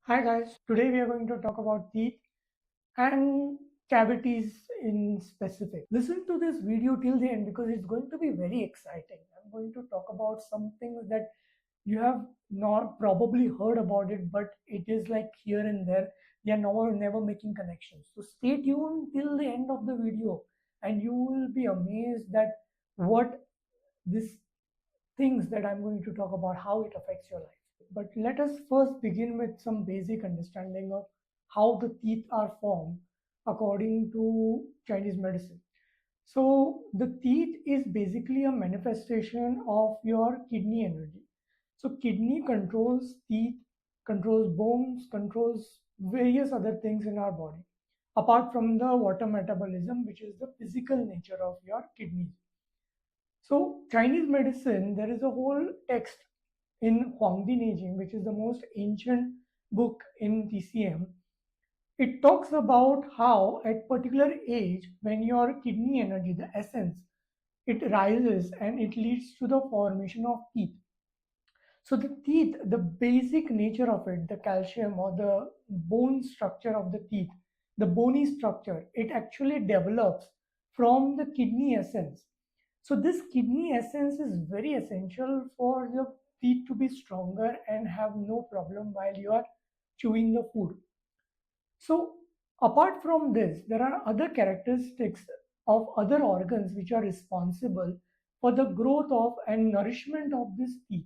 Hi guys, today we are going to talk about teeth and cavities in specific. Listen to this video till the end because it's going to be very exciting. I'm going to talk about something that you have not probably heard about it, but it is like here and there. They are never making connections. So stay tuned till the end of the video and you will be amazed that what these things that I'm going to talk about, how it affects your life. But let us first begin with some basic understanding of how the teeth are formed according to Chinese medicine. So, the teeth is basically a manifestation of your kidney energy. So, kidney controls teeth, controls bones, controls various other things in our body, apart from the water metabolism, which is the physical nature of your kidneys. So, Chinese medicine, there is a whole text in Huangdi Neijing, which is the most ancient book in TCM. It talks about how at particular age, when your kidney energy, the essence, it rises and it leads to the formation of teeth. So the teeth, the basic nature of it, the calcium or the bone structure of the teeth, the bony structure, it actually develops from the kidney essence. So this kidney essence is very essential for your teeth to be stronger and have no problem while you are chewing the food. So apart from this, there are other characteristics of other organs which are responsible for the growth of and nourishment of these teeth.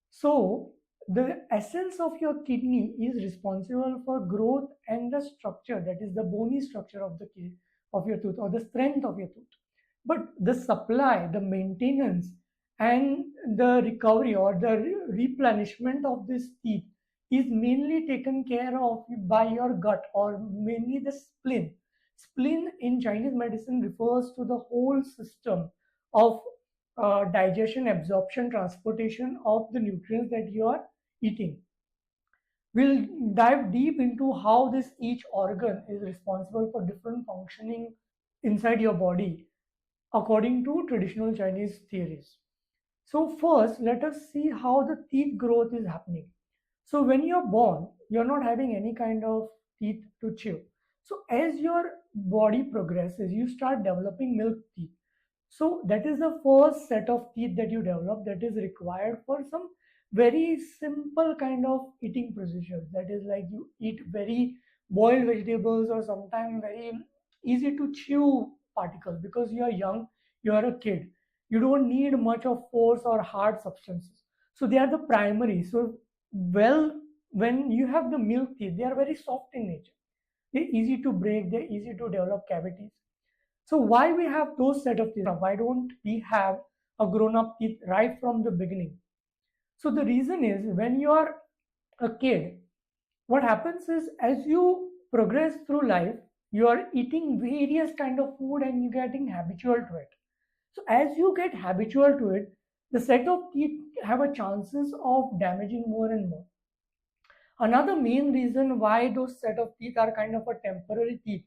So the essence of your kidney is responsible for growth and the structure, that is the bony structure of the of your tooth or the strength of your tooth. But the supply, the maintenance, and the recovery or the replenishment of this teeth is mainly taken care of by your gut or mainly the spleen. Spleen in Chinese medicine refers to the whole system of digestion, absorption, transportation of the nutrients that you are eating. We'll dive deep into how this each organ is responsible for different functioning inside your body according to traditional Chinese theories. So first, let us see how the teeth growth is happening. So when you're born, you're not having any kind of teeth to chew. So as your body progresses, you start developing milk teeth. So that is the first set of teeth that you develop that is required for some very simple kind of eating procedures. That is like you eat very boiled vegetables or sometimes very easy to chew particles because you are young, you are a kid. You don't need much of force or hard substances. So they are the primary. So well, when you have the milk teeth, they are very soft in nature. They're easy to break, they're easy to develop cavities. So why we have those set of teeth? Why don't we have a grown-up teeth right from the beginning? So the reason is when you are a kid, what happens is as you progress through life, you are eating various kind of food and you're getting habitual to it. So as you get habitual to it, the set of teeth have a chances of damaging more and more. Another main reason why those set of teeth are kind of a temporary teeth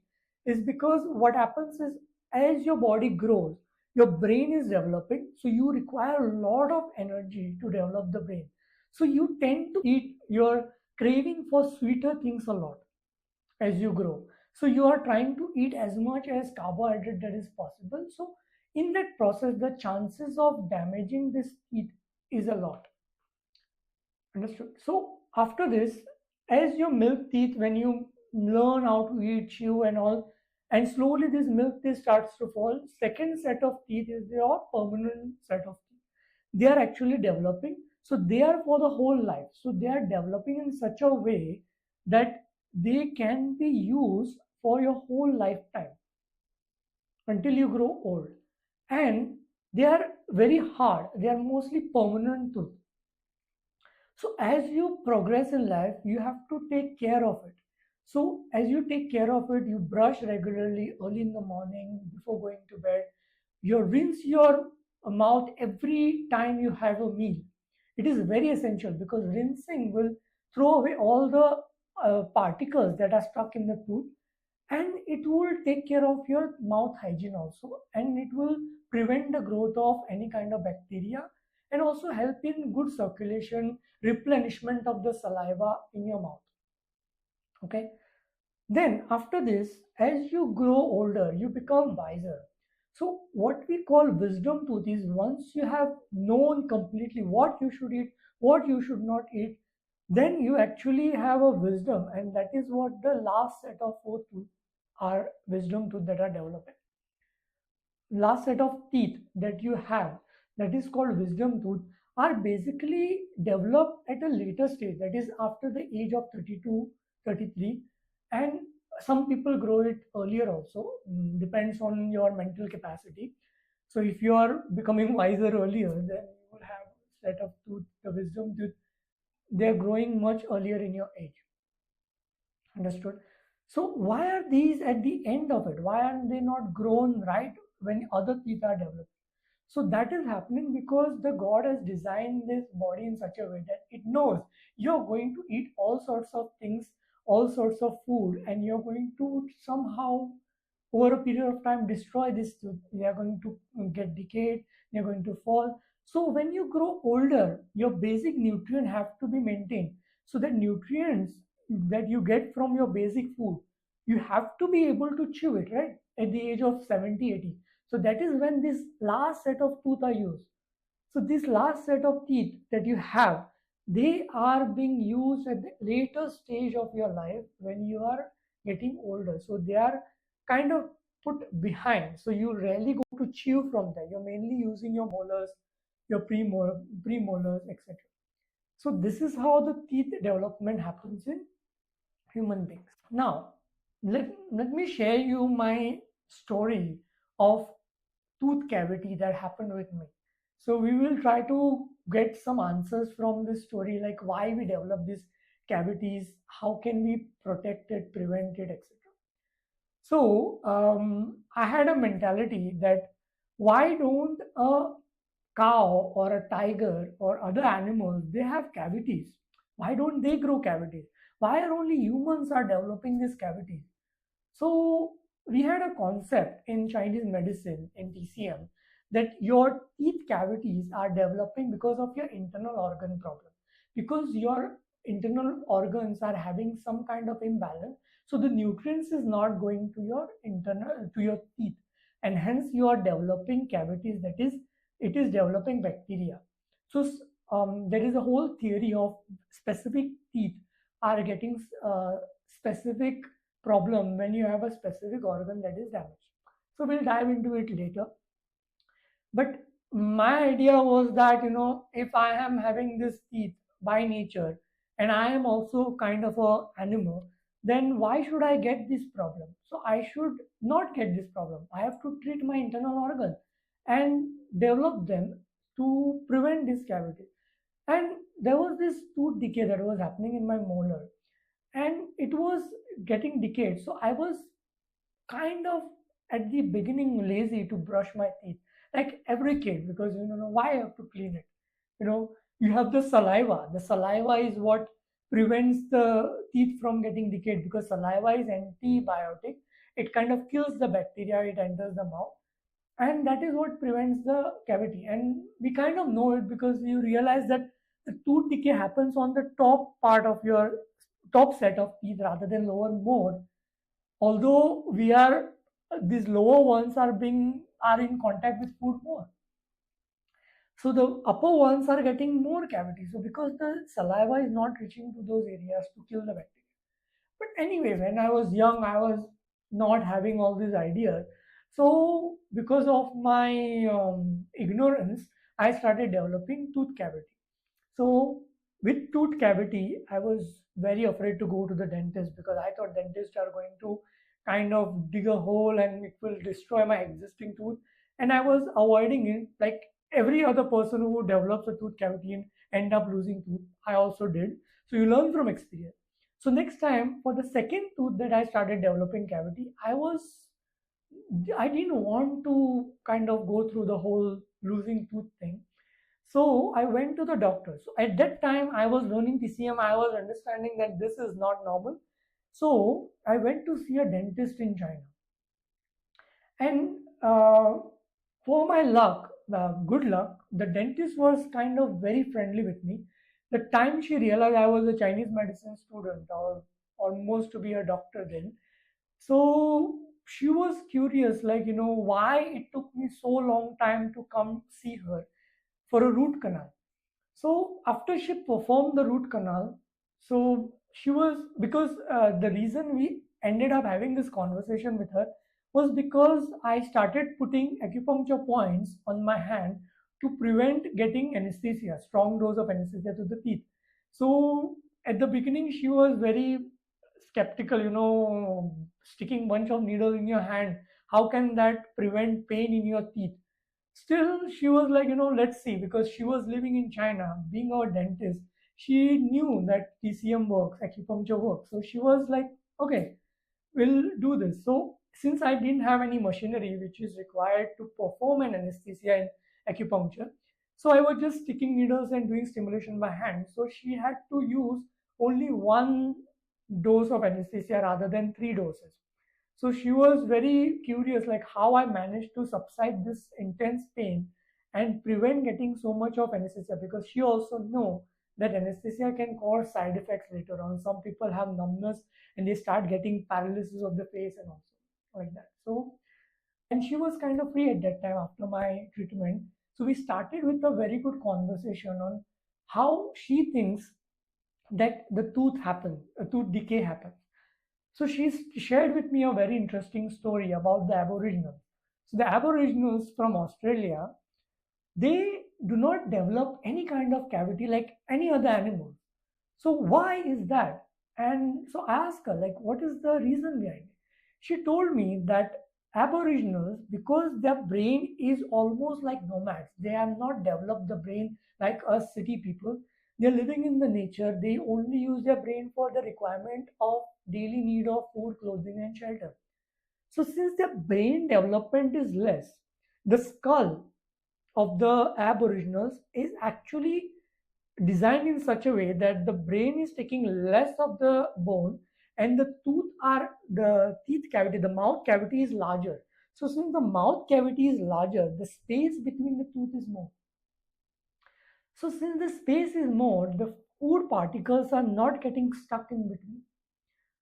is because what happens is as your body grows, your brain is developing, so you require a lot of energy to develop the brain. So you tend to eat your craving for sweeter things a lot as you grow. So you are trying to eat as much as carbohydrate that is possible. So in that process, the chances of damaging this teeth is a lot. Understood. So after this, as your milk teeth, when you learn how to eat, chew, and all, and slowly this milk teeth starts to fall. Second set of teeth is your permanent set of teeth. They are actually developing. So they are for the whole life. So they are developing in such a way that they can be used for your whole lifetime until you grow old. And they are very hard. They are mostly permanent tooth. So as you progress in life, you have to take care of it. So as you take care of it, you brush regularly early in the morning before going to bed. You rinse your mouth every time you have a meal. It is very essential because rinsing will throw away all the particles that are stuck in the tooth, and it will take care of your mouth hygiene also, and it will prevent the growth of any kind of bacteria and also help in good circulation, replenishment of the saliva in your mouth. Okay. Then after this, as you grow older, you become wiser. So what we call wisdom tooth is once you have known completely what you should eat, what you should not eat, then you actually have a wisdom, and that is what the last set of four tooth are wisdom tooth that are developing. Last set of teeth that you have, that is called wisdom tooth, are basically developed at a later stage, that is after the age of 32, 33, and some people grow it earlier also. Depends on your mental capacity. So if you are becoming wiser earlier, then you will have set of tooth, the wisdom tooth, they're growing much earlier in your age. Understood? So why are these at the end of it? Why are they not grown right when other teeth are developed? So that is happening because the God has designed this body in such a way that it knows you're going to eat all sorts of things, all sorts of food, and you're going to somehow over a period of time destroy this tooth. They are going to get decayed, they're going to fall. So when you grow older, your basic nutrient have to be maintained. So the nutrients that you get from your basic food, you have to be able to chew it, right? At the age of 70, 80. So that is when this last set of teeth are used. So this last set of teeth that you have, they are being used at the later stage of your life when you are getting older. So they are kind of put behind. So you rarely go to chew from them. You're mainly using your molars, your premolars, etc. So this is how the teeth development happens in human beings. Now, let me share you my story of tooth cavity that happened with me. So we will try to get some answers from this story, like why we develop these cavities, how can we protect it, prevent it, etc. So I had a mentality that why don't a cow or a tiger or other animals, they have cavities? Why don't they grow cavities? Why are only humans are developing these cavities? So we had a concept in Chinese medicine in TCM that your teeth cavities are developing because of your internal organ problem, because your internal organs are having some kind of imbalance. So the nutrients is not going to your internal to your teeth, and hence you are developing cavities. That is, it is developing bacteria. So there is a whole theory of specific teeth are getting specific problem when you have a specific organ that is damaged. So we'll dive into it later. But my idea was that, if I am having this teeth by nature and I am also kind of a animal, then why should I get this problem? So I should not get this problem. I have to treat my internal organ and develop them to prevent this cavity. And there was this tooth decay that was happening in my molar, and it was getting decayed. So I was kind of at the beginning lazy to brush my teeth, like every kid, because why I have to clean it. You have the saliva. The saliva is what prevents the teeth from getting decayed, because saliva is antibiotic. It kind of kills the bacteria, it enters the mouth, and that is what prevents the cavity. And we kind of know it because you realize that the tooth decay happens on the top part of your top set of teeth rather than lower more, although we are these lower ones are in contact with food more. So the upper ones are getting more cavities, so because the saliva is not reaching to those areas to kill the bacteria. But anyway, when I was young, I was not having all these ideas. So because of my ignorance, I started developing tooth cavity. So with tooth cavity, I was very afraid to go to the dentist because I thought dentists are going to kind of dig a hole and it will destroy my existing tooth. And I was avoiding it like every other person who develops a tooth cavity and end up losing tooth. I also did. So you learn from experience. So next time for the second tooth that I started developing cavity, I didn't want to kind of go through the whole losing tooth thing. So I went to the doctor. So at that time, I was learning TCM. I was understanding that this is not normal. So I went to see a dentist in China. And for my luck, good luck, the dentist was kind of very friendly with me. The time she realized I was a Chinese medicine student, almost to be a doctor then. So she was curious, like, why it took me so long time to come see her for a root canal. So after she performed the root canal, so she was, because the reason we ended up having this conversation with her was because I started putting acupuncture points on my hand to prevent getting anesthesia, strong dose of anesthesia to the teeth. So at the beginning, she was very skeptical, sticking bunch of needles in your hand. How can that prevent pain in your teeth? Still, she was like, let's see, because she was living in China, being a dentist. She knew that TCM works, acupuncture works. So she was like, okay, we'll do this. So since I didn't have any machinery which is required to perform an anesthesia in acupuncture, so I was just sticking needles and doing stimulation by hand. So she had to use only one dose of anesthesia rather than three doses. So she was very curious, like how I managed to subside this intense pain and prevent getting so much of anesthesia, because she also know that anesthesia can cause side effects later on. Some people have numbness and they start getting paralysis of the face and also like that. So, and she was kind of free at that time after my treatment. So we started with a very good conversation on how she thinks that the tooth decay happens. So she's shared with me a very interesting story about the Aboriginals. So the Aboriginals from Australia, they do not develop any kind of cavity like any other animal. So why is that? And so I asked her, like, what is the reason behind it? She told me that Aboriginals, because their brain is almost like nomads, they have not developed the brain like us city people. They're living in the nature. They only use their brain for the requirement of daily need of food, clothing, and shelter. So since their brain development is less, the skull of the Aboriginals is actually designed in such a way that the brain is taking less of the bone, and the teeth cavity, the mouth cavity is larger. So since the mouth cavity is larger, the space between the tooth is more. So since the space is more, the food particles are not getting stuck in between.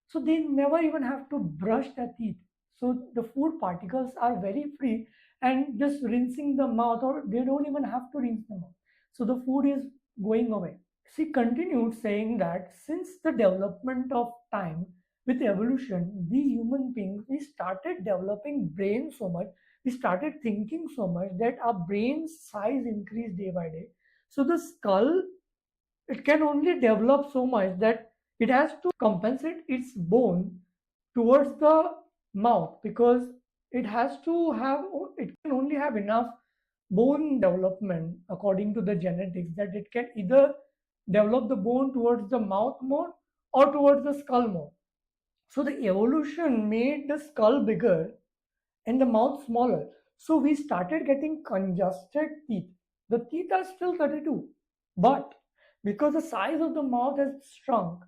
So they never even have to brush their teeth. So the food particles are very free, and just rinsing the mouth, or they don't even have to rinse the mouth. So the food is going away. She continued saying that since the development of time with evolution, we human beings, we started developing brain so much, we started thinking so much that our brain size increased day by day. So the skull, it can only develop so much that it has to compensate its bone towards the mouth, because it can only have enough bone development according to the genetics, that it can either develop the bone towards the mouth more or towards the skull more. So the evolution made the skull bigger and the mouth smaller. So we started getting congested teeth. The teeth are still 32, but because the size of the mouth has shrunk,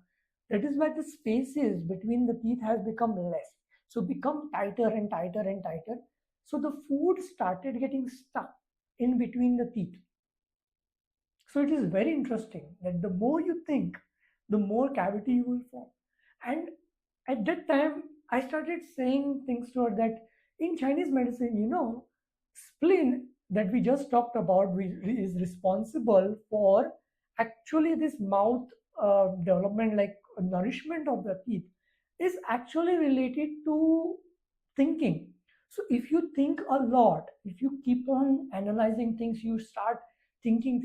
that is why the spaces between the teeth has become less. So become tighter and tighter and tighter. So the food started getting stuck in between the teeth. So it is very interesting that the more you think, the more cavity you will form. And at that time, I started saying things to her that in Chinese medicine, spleen that we just talked about is responsible for actually this mouth development, like nourishment of the teeth, is actually related to thinking. So if you think a lot, if you keep on analyzing things, you start thinking,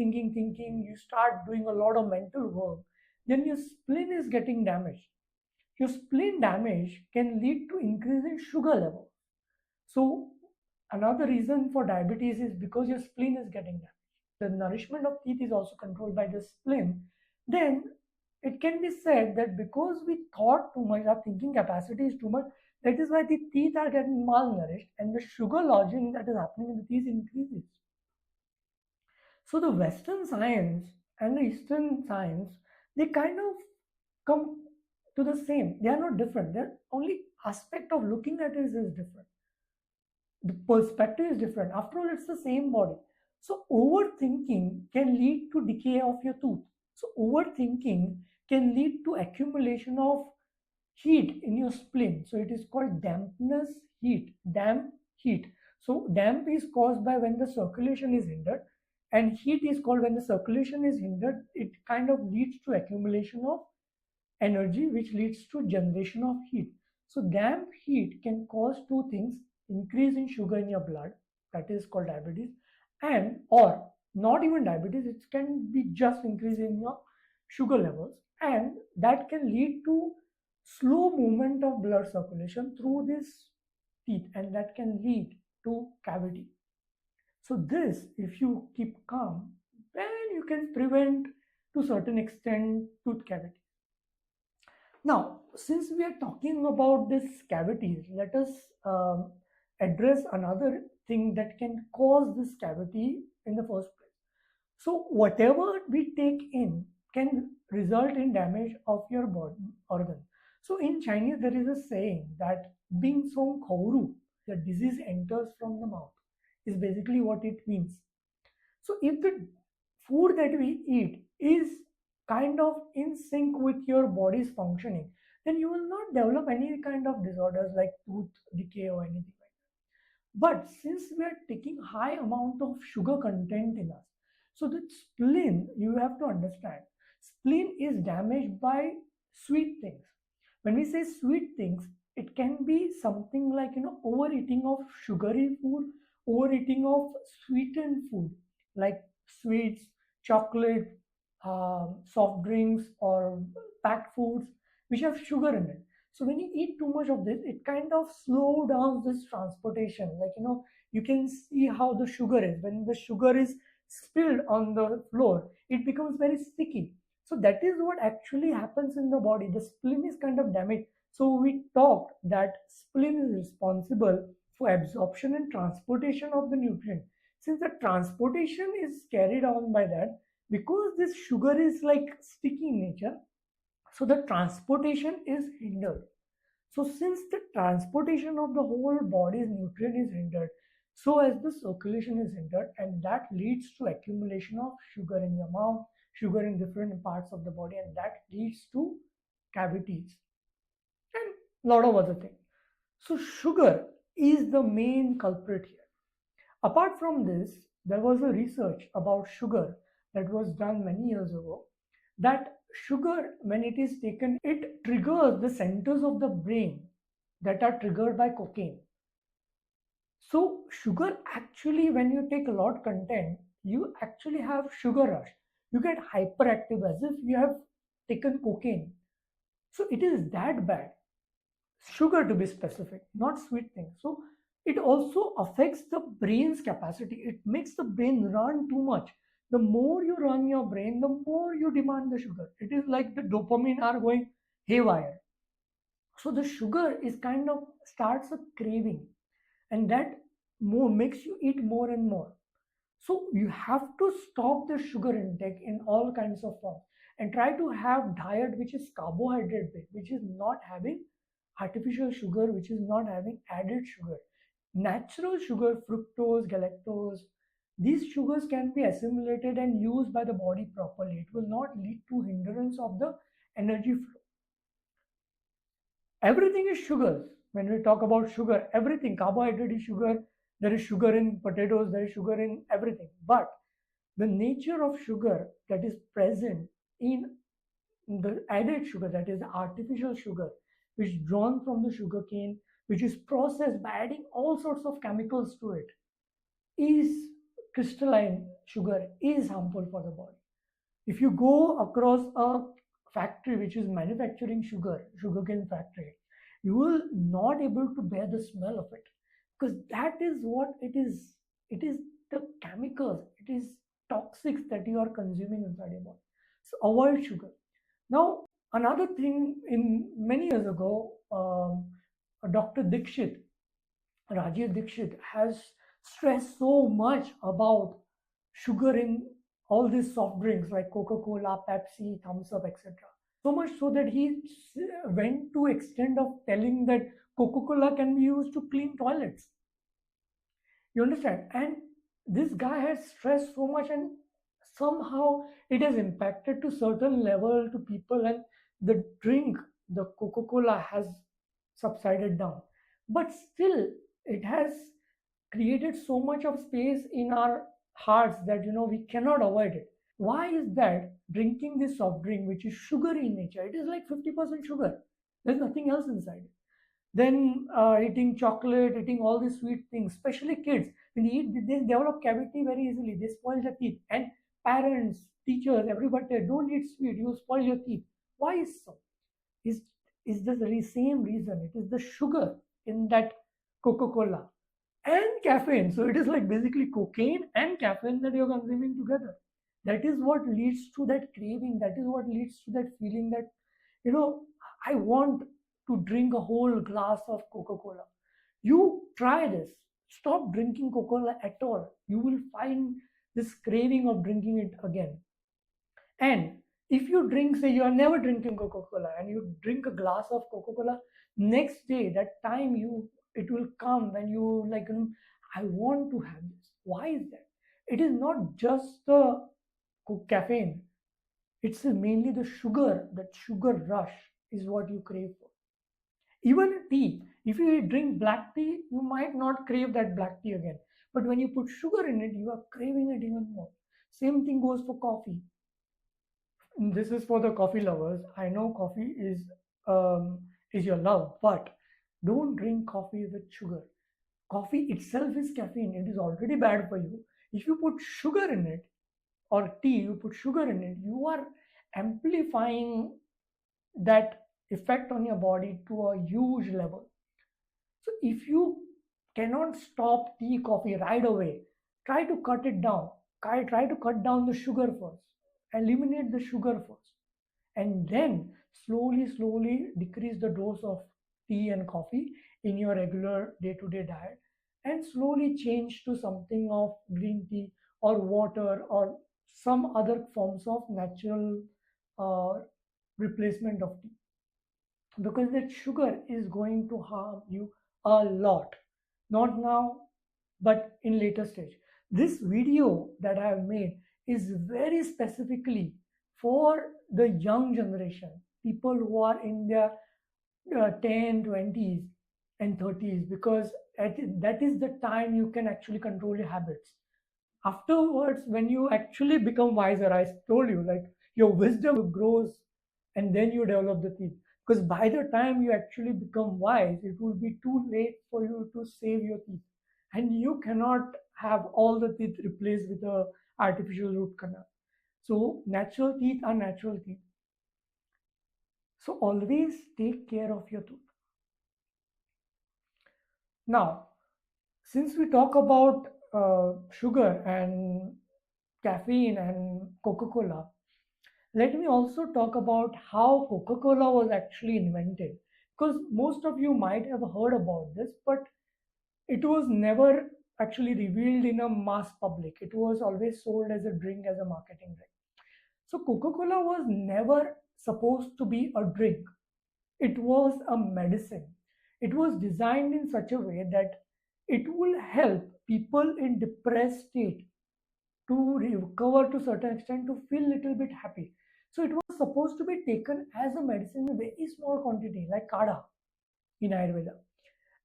you start doing a lot of mental work, then your spleen is getting damaged. Your spleen damage can lead to increase in sugar level. So another reason for diabetes is because your spleen is getting damaged. The nourishment of teeth is also controlled by the spleen. Then it can be said that because we thought too much, our thinking capacity is too much, that is why the teeth are getting malnourished and the sugar lodging that is happening in the teeth increases. So the Western science and the Eastern science, they kind of come to the same. They are not different. The only aspect of looking at it is different. The perspective is different. After all, it's the same body. So overthinking can lead to decay of your tooth. So overthinking can lead to accumulation of heat in your spleen. So it is called dampness heat, damp heat. So damp is caused by when the circulation is hindered, and heat is called when the circulation is hindered. It kind of leads to accumulation of energy, which leads to generation of heat. So damp heat can cause two things: increase in sugar in your blood, that is called diabetes, and or not even diabetes, it can be just increase in your sugar levels, and that can lead to slow movement of blood circulation through this teeth, and that can lead to cavity. So this, if you keep calm, then you can prevent to certain extent tooth cavity. Now, since we are talking about this cavities, let us address another thing that can cause this cavity in the first place. So, whatever we take in can result in damage of your body organ. So, in Chinese, there is a saying that "Bing song khouru," the disease enters from the mouth, is basically what it means. So, if the food that we eat is kind of in sync with your body's functioning, then you will not develop any kind of disorders like tooth decay or anything like that. But since we are taking high amount of sugar content in us, so the spleen, you have to understand, spleen is damaged by sweet things. When we say sweet things, it can be something like, overeating of sugary food, overeating of sweetened food like sweets, chocolate, soft drinks, or packed foods which have sugar in it. So when you eat too much of this, it kind of slow down this transportation. Like, you can see how the sugar is. When the sugar is spilled on the floor, it becomes very sticky. So that is what actually happens in the body. The spleen is kind of damaged. So we talked that spleen is responsible for absorption and transportation of the nutrient. Since the transportation is carried on by that, because this sugar is like sticky in nature, so the transportation is hindered. So since the transportation of the whole body's nutrient is hindered, so as the circulation is hindered, and that leads to accumulation of sugar in your mouth, sugar in different parts of the body, and that leads to cavities and a lot of other things. So sugar is the main culprit here. Apart from this, there was a research about sugar that was done many years ago, that sugar, when it is taken, it triggers the centers of the brain that are triggered by cocaine. So sugar actually, when you take a lot content, you actually have sugar rush. You get hyperactive as if you have taken cocaine. So it is that bad. Sugar, to be specific, not sweet things. So it also affects the brain's capacity. It makes the brain run too much. The more you run your brain, the more you demand the sugar. It is like the dopamine are going haywire. So the sugar is kind of starts a craving, and that more makes you eat more and more. So you have to stop the sugar intake in all kinds of forms and try to have diet which is carbohydrate based, which is not having artificial sugar, which is not having added sugar. Natural sugar, fructose, galactose, these sugars can be assimilated and used by the body properly. It will not lead to hindrance of the energy flow. Everything is sugars. When we talk about sugar, everything, carbohydrate is sugar, there is sugar in potatoes, there is sugar in everything. But the nature of sugar that is present in the added sugar, that is the artificial sugar, which is drawn from the sugar cane, which is processed by adding all sorts of chemicals to it, is crystalline sugar, is harmful for the body. If you go across a factory which is manufacturing sugarcane factory, you will not able to bear the smell of it, because that is what it is. It is the chemicals, it is toxics that you are consuming inside your body. So avoid sugar. Now, another thing, in many years ago, Dr. Dikshit, Rajiv Dikshit, has stressed so much about sugar in all these soft drinks like Coca-Cola, Pepsi, Thumbs Up, etc. So much so that he went to extent of telling that Coca-Cola can be used to clean toilets. You understand? And this guy has stressed so much, and somehow it has impacted to certain level to people, and the drink the Coca-Cola has subsided down, but still it has created so much of space in our hearts that we cannot avoid it. Why is that? Drinking this soft drink, which is sugary in nature, it is like 50% sugar, there's nothing else inside it. Then eating chocolate, eating all these sweet things, especially kids, when they eat, they develop cavity very easily, they spoil their teeth. And parents, teachers, everybody, don't eat sweet, you spoil your teeth. Why is so? Is the very same reason. It is the sugar in that Coca-Cola and caffeine. So it is like basically cocaine and caffeine that you're consuming together. That is what leads to that craving. That is what leads to that feeling that, you know, I want to drink a whole glass of Coca-Cola. You try this. Stop drinking Coca-Cola at all. You will find this craving of drinking it again. And if you drink, say you are never drinking Coca-Cola and you drink a glass of Coca-Cola, next day, that time it will come when you like, I want to have this. Why is that? It is not just the caffeine. It's mainly the sugar. That sugar rush is what you crave for. Even tea. If you drink black tea, you might not crave that black tea again. But when you put sugar in it, you are craving it even more. Same thing goes for coffee. This is for the coffee lovers. I know coffee is your love, but don't drink coffee with sugar. Coffee itself is caffeine. It is already bad for you. If you put sugar in it, or tea, you put sugar in it, you are amplifying that effect on your body to a huge level. So if you cannot stop tea, coffee right away, try to cut it down. Try to cut down the sugar first. Eliminate the sugar first. And then slowly decrease the dose of tea and coffee in your regular day-to-day diet, and slowly change to something of green tea or water or some other forms of natural uh, replacement of tea, because that sugar is going to harm you a lot. Not now, but in later stage. This video that I have made is very specifically for the young generation, people who are in their 10, 20s and 30s, because that is the time you can actually control your habits. Afterwards, when you actually become wiser, I told you, like, your wisdom grows and then you develop the teeth. Because by the time you actually become wise, it will be too late for you to save your teeth. And you cannot have all the teeth replaced with a artificial root canal. So natural teeth are natural teeth. So always take care of your tooth. Now, since we talk about sugar and caffeine and Coca-Cola, let me also talk about how Coca-Cola was actually invented. Because most of you might have heard about this, but it was never actually revealed in a mass public. It was always sold as a drink, as a marketing drink. So Coca-Cola was never supposed to be a drink. It was a medicine. It was designed in such a way that it will help people in depressed state to recover to certain extent, to feel little bit happy. So it was supposed to be taken as a medicine in a very small quantity, like kada in Ayurveda.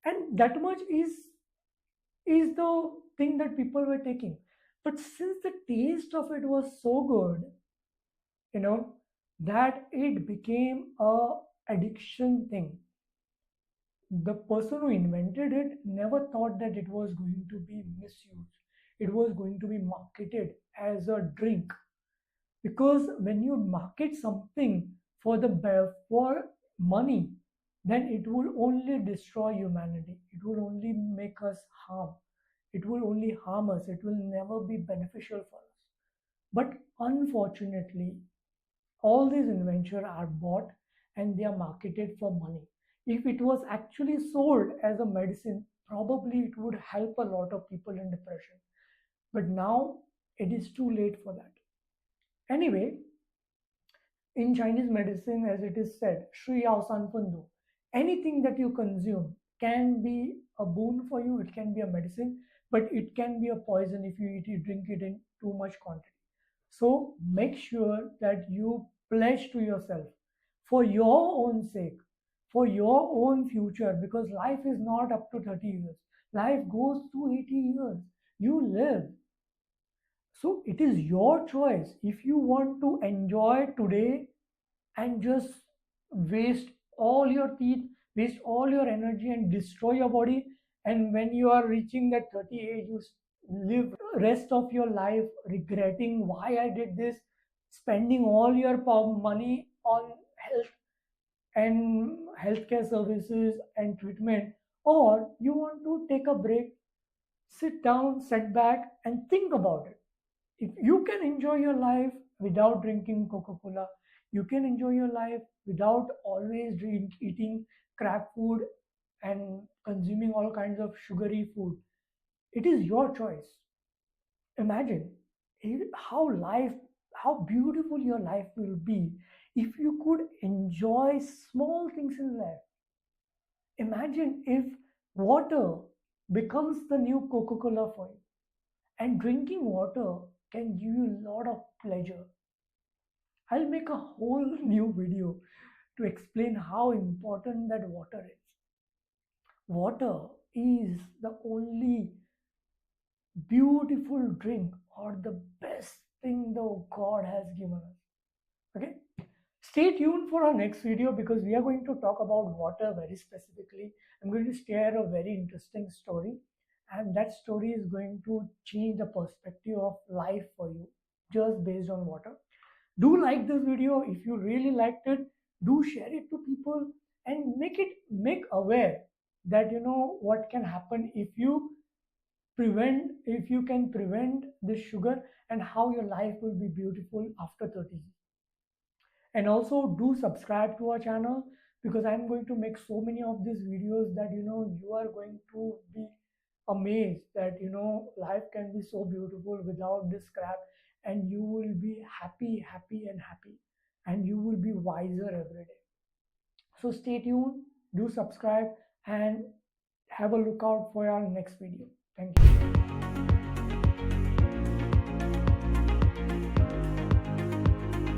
And that much is the thing that people were taking. But since the taste of it was so good, you know, that it became a addiction thing. The person who invented it never thought that it was going to be misused. It was going to be marketed as a drink, because when you market something for for money, then it will only destroy humanity. It will only make us harm. It will only harm us. It will never be beneficial for us. But unfortunately, all these inventions are bought and they are marketed for money. If it was actually sold as a medicine, probably it would help a lot of people in depression. But now it is too late for that. Anyway, in Chinese medicine, as it is said, Sri Yao San Fandu, anything that you consume can be a boon for you, it can be a medicine, but it can be a poison if you drink it in too much quantity. So make sure that you pledge to yourself for your own sake, for your own future, because life is not up to 30 years. Life goes to 80 years. You live. So it is your choice. If you want to enjoy today and just waste all your teeth, waste all your energy and destroy your body, and when you are reaching that 30 age, you live rest of your life regretting why I did this, spending all your money on health and healthcare services and treatment, or you want to take a break, sit down, sit back and think about it. If you can enjoy your life without drinking Coca-Cola, you can enjoy your life without always eating crap food and consuming all kinds of sugary food. It is your choice. Imagine how beautiful your life will be if you could enjoy small things in life. Imagine if water becomes the new Coca-Cola for you, and drinking water can give you a lot of pleasure. I'll make a whole new video to explain how important that water is. Water is the only beautiful drink or the best thing the God has given us. Okay? Stay tuned for our next video because we are going to talk about water very specifically. I'm going to share a very interesting story, and that story is going to change the perspective of life for you just based on water. Do like this video. If you really liked it, do share it to people and make aware that you know what can happen if you can prevent this sugar, and how your life will be beautiful after 30. And also do subscribe to our channel because I'm going to make so many of these videos that you know you are going to be amazed that you know life can be so beautiful without this crap, and you will be happy and you will be wiser every day. So stay tuned, do subscribe and have a look out for our next video. Thank you.